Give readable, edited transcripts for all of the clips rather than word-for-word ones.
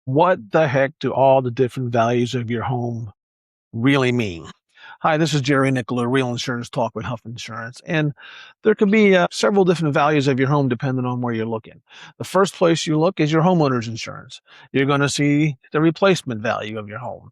What the heck do all the different values of your home really mean? Hi, this is Jerry Nicklow, Real Insurance Talk with Huff Insurance. And there could be several different values of your home depending on where you're looking. The first place you look is your homeowner's insurance. You're going to see the replacement value of your home.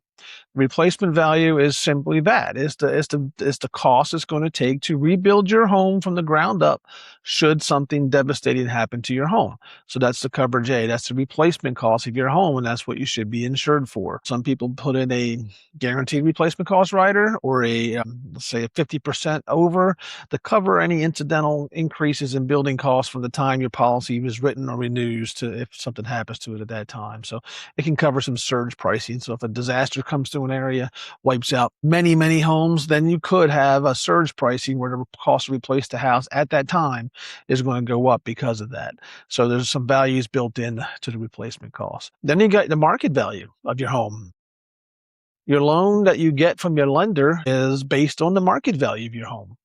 Replacement value is simply that. It's the cost it's going to take to rebuild your home from the ground up should something devastating happen to your home. So that's the coverage A. That's the replacement cost of your home, and that's what you should be insured for. Some people put in a guaranteed replacement cost rider or let's say a 50% over to cover any incidental increases in building costs from the time your policy was written or renews to if something happens to it at that time. So it can cover some surge pricing. So if a disaster comes to an area, wipes out many, many homes, then you could have a surge pricing where the cost to replace the house at that time is going to go up because of that. So there's some values built in to the replacement cost. Then you got the market value of your home. Your loan that you get from your lender is based on the market value of your home.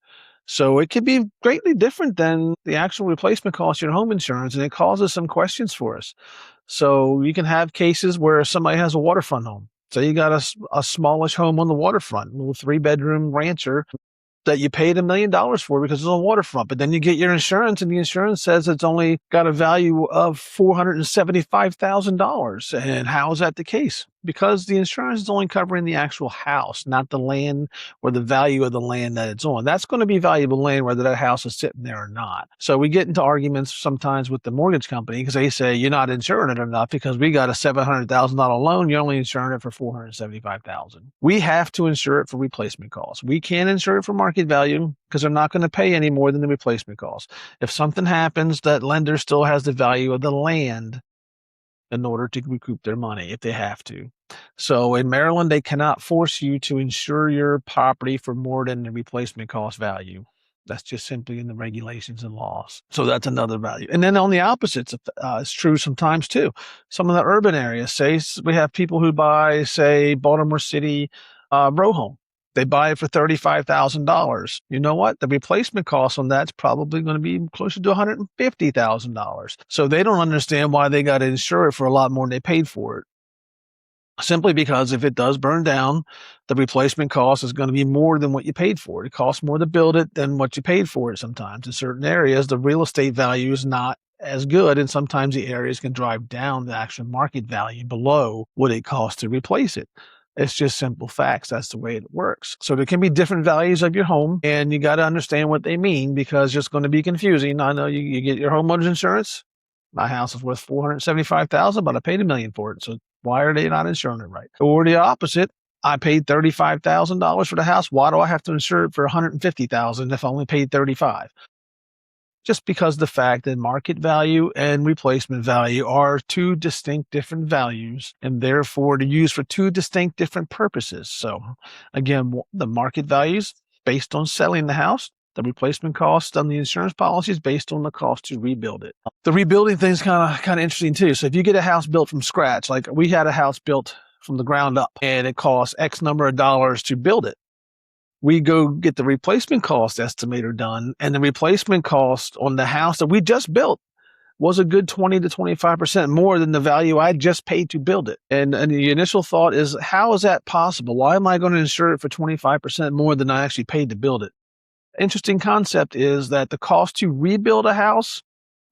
So it could be greatly different than the actual replacement cost of your home insurance, and it causes some questions for us. So you can have cases where somebody has a waterfront home. So you got a smallish home on the waterfront, a little 3-bedroom rancher that you paid $1 million for because it's on waterfront. But then you get your insurance, and the insurance says it's only got a value of $475,000. And how is that the case? Because the insurance is only covering the actual house, not the land or the value of the land that it's on. That's going to be valuable land whether that house is sitting there or not. So we get into arguments sometimes with the mortgage company because they say you're not insuring it enough because we got a $700,000 loan. You're only insuring it for $475,000. We have to insure it for replacement costs. We can't insure it for market value because they're not going to pay any more than the replacement cost. If something happens, that lender still has the value of the land in order to recoup their money if they have to. So in Maryland, they cannot force you to insure your property for more than the replacement cost value. That's just simply in the regulations and laws. So that's another value. And then on the opposites, it's true sometimes too. Some of the urban areas, say we have people who buy, say, Baltimore City row home. They buy it for $35,000. You know what? The replacement cost on that's probably going to be closer to $150,000. So they don't understand why they got to insure it for a lot more than they paid for it. Simply because if it does burn down, the replacement cost is going to be more than what you paid for it. It costs more to build it than what you paid for it sometimes. In certain areas, the real estate value is not as good, and sometimes the areas can drive down the actual market value below what it costs to replace it. It's just simple facts. That's the way it works. So there can be different values of your home, and you got to understand what they mean because it's going to be confusing. I know you get your homeowner's insurance. My house is worth $475,000, but I paid $1 million for it. So why are they not insuring it right? Or the opposite. I paid $35,000 for the house. Why do I have to insure it for $150,000 if I only paid $35,000? Just because the fact that market value and replacement value are two distinct different values and therefore to use for two distinct different purposes. So again, the market values based on selling the house, the replacement cost on the insurance policy is based on the cost to rebuild it. The rebuilding thing is kind of interesting too. So if you get a house built from scratch, like we had a house built from the ground up and it costs X number of dollars to build it, we go get the replacement cost estimator done, and the replacement cost on the house that we just built was a good 20 to 25% more than the value I just paid to build it. And the initial thought is, how is that possible? Why am I going to insure it for 25% more than I actually paid to build it? Interesting concept is that the cost to rebuild a house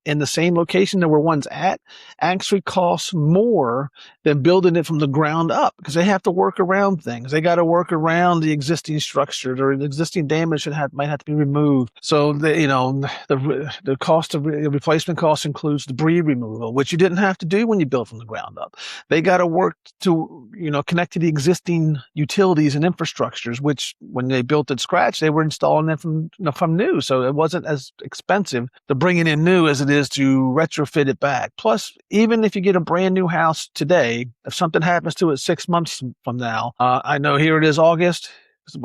in the same location that where one's at actually costs more than building it from the ground up because they have to work around things. They got to work around the existing structures or the existing damage that might have to be removed. So the cost of the replacement cost includes debris removal, which you didn't have to do when you built from the ground up. They got to work to connect to the existing utilities and infrastructures, which when they built at scratch, they were installing them from new. So it wasn't as expensive to bring it in new as it is to retrofit it back. Plus, even if you get a brand new house today, if something happens to it 6 months from now, I know here it is August.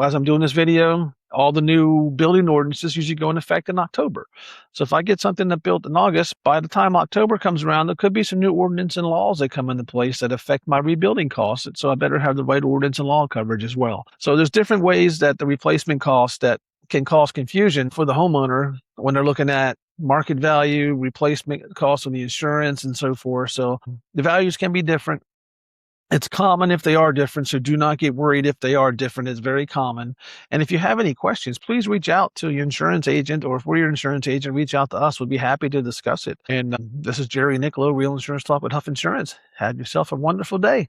As I'm doing this video, all the new building ordinances usually go in effect in October. So if I get something that built in August, by the time October comes around, there could be some new ordinance and laws that come into place that affect my rebuilding costs. So I better have the right ordinance and law coverage as well. So there's different ways that the replacement costs that can cause confusion for the homeowner when they're looking at market value, replacement costs on the insurance, and so forth. So the values can be different. It's common if they are different, so do not get worried if they are different. It's very common. And if you have any questions, please reach out to your insurance agent, or if we're your insurance agent, reach out to us. We'd be happy to discuss it. And this is Jerry Nicklow, Real Insurance Talk with Huff Insurance. Have yourself a wonderful day.